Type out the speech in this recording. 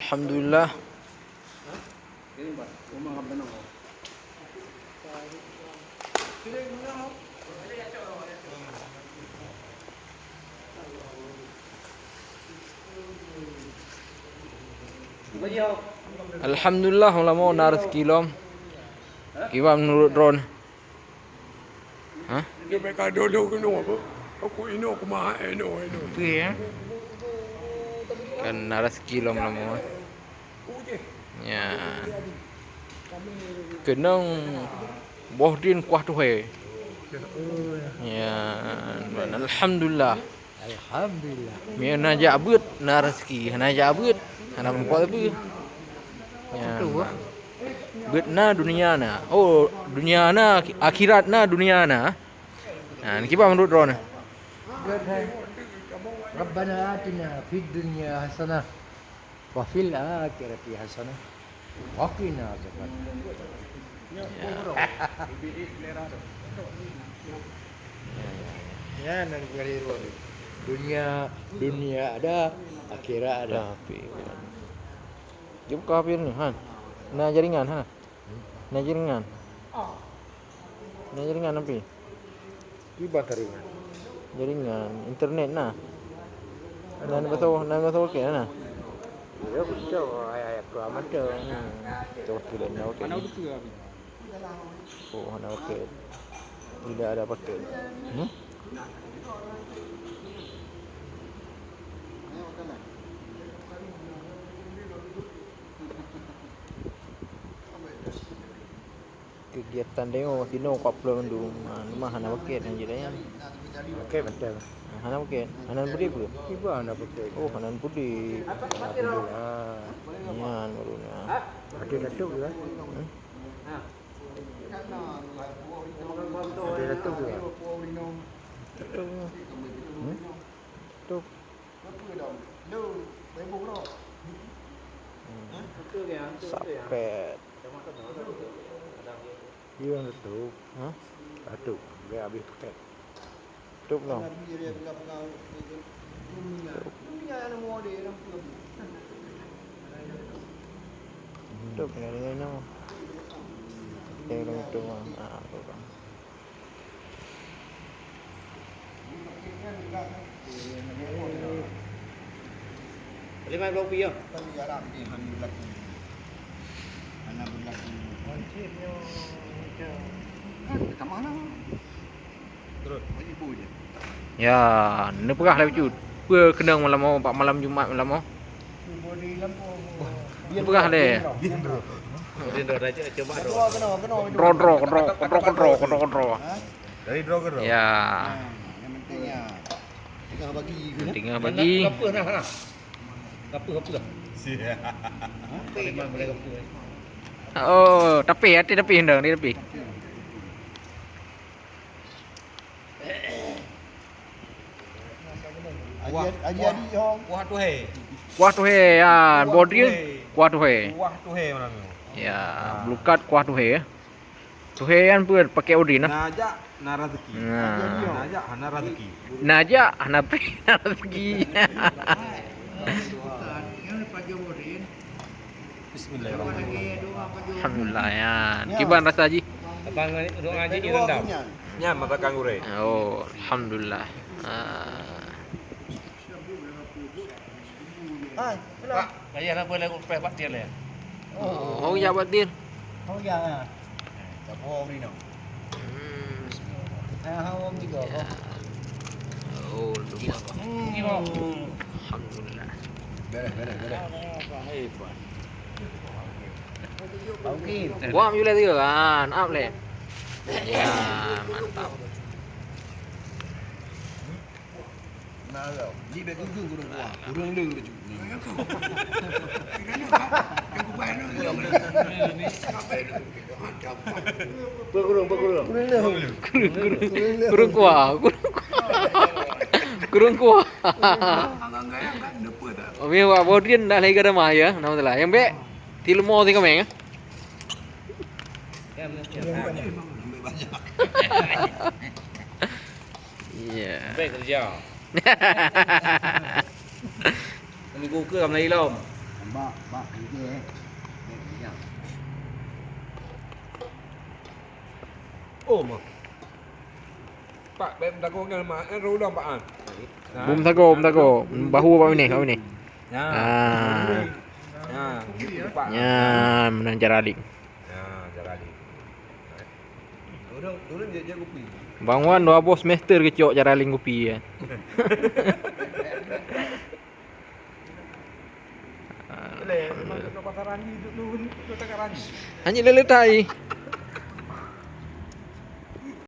Alhamdulillah. Alhamdulillah ulama nak rezeki lom. Kiwam menurut drone. Ha? Dia mereka duduk kena apa? Aku ini aku mah ini. Pi ya. Kan nak rezeki lom lama. Ya. Kenang bohdin kuah tu he. Ya, alhamdulillah. Alhamdulillah. Mia na jabut na rezeki, na jabut, na kuat apa? Ya. Bet na dunia na. Oh, dunia na akhirat na dunia na. Nah, ni kipa menurut drone. Rabbana atina fid dunya hasanah wa fil akhirati hasanah wa qina adzaban. Ya, nan keliru. Dunia ada, akhirat ada. Dia buka apa ni, Han? Na jaringan, ha? Na jaringan. Na jaringan apa? Di bateri. Jaringan internet na. Nan betul okey na. Ya betul, ayat tu amat tu. Betul okey na okey. Mana betul abi? Oh, na okey. Tidak ada pakai. Kegiatan demo sino kaplo mendung rumah hana paket je dah. Okey betul. Hana paket. Hanan putih pun. Ibu anda betul. Oh, hanan putih. Alhamdulillah. Yan barunya. Ada datuk ke? Ada datuk ke? Tuk. Sapet. Dia datuk. Ha? Datuk. Dia habis pakai. Tuk no. Tuk ni ada no. Tengok tu mah. Ah, tu kan. Boleh main blok pion. Ya, ni perah lah wujud. Pua kenang malam mau, 4 malam Jumaat malam mau. Ni perah dah. Dia dah coba Kontrol. Dari draw ke draw? Ya, Yang pentingnya tinggal bagi. Apa nah. Apa. Siap. Memang boleh apa. Oh, tapi hendak ni tapi. Aji hong. Wah tu he. Kuah tu he, ya, bodri kuah tu he. Wah tu he malam ni. Ya, blukat kuah tu he. Tu he kan pun pakai odin nah. Najak narazeki. Nah. Najak narazeki. Naja, hanape rezeki. Bismillahirrahmanirrahim. Alhamdulillah ya. Kiban rasa haji? Abang duk ngaji ni rendam. Nyam mata kangure. Oh, alhamdulillah. Pak, ayah nak boleh kupeh pak dia lah. Oh, ya buat dir. Oh ya. Tak bohong ni no. Hawam juga. Oh, lupa. Alhamdulillah. Beres. Okey. Buat juga dia kan, up le. Ya, mantap. Nah, ni beg ujung kurang kuah. Kurang lu tu. Kurang kuah. Kurang kuah. Oh, biar buat bodin dah lagi kada mah ya. Nama tu lah. Yang be, tilmo tinggal meng. Iya. Baik kerja. Kami kuka kami lagi lom. Bak kerja ya. Oh mah. Pak, bem takut kan mak, kan rodang pak an. Bum tago. Bahu apa ini? Apa ini? Ya. Ah. Ya, gitu pak. Ya, menang jaraling. Ya, jarali. Orang dia kopi. Bang Wan dua bos semester kecok jaraling kopi ya. Le, memang ke pasar Ranji tu tak Ranji. Hanya leletai.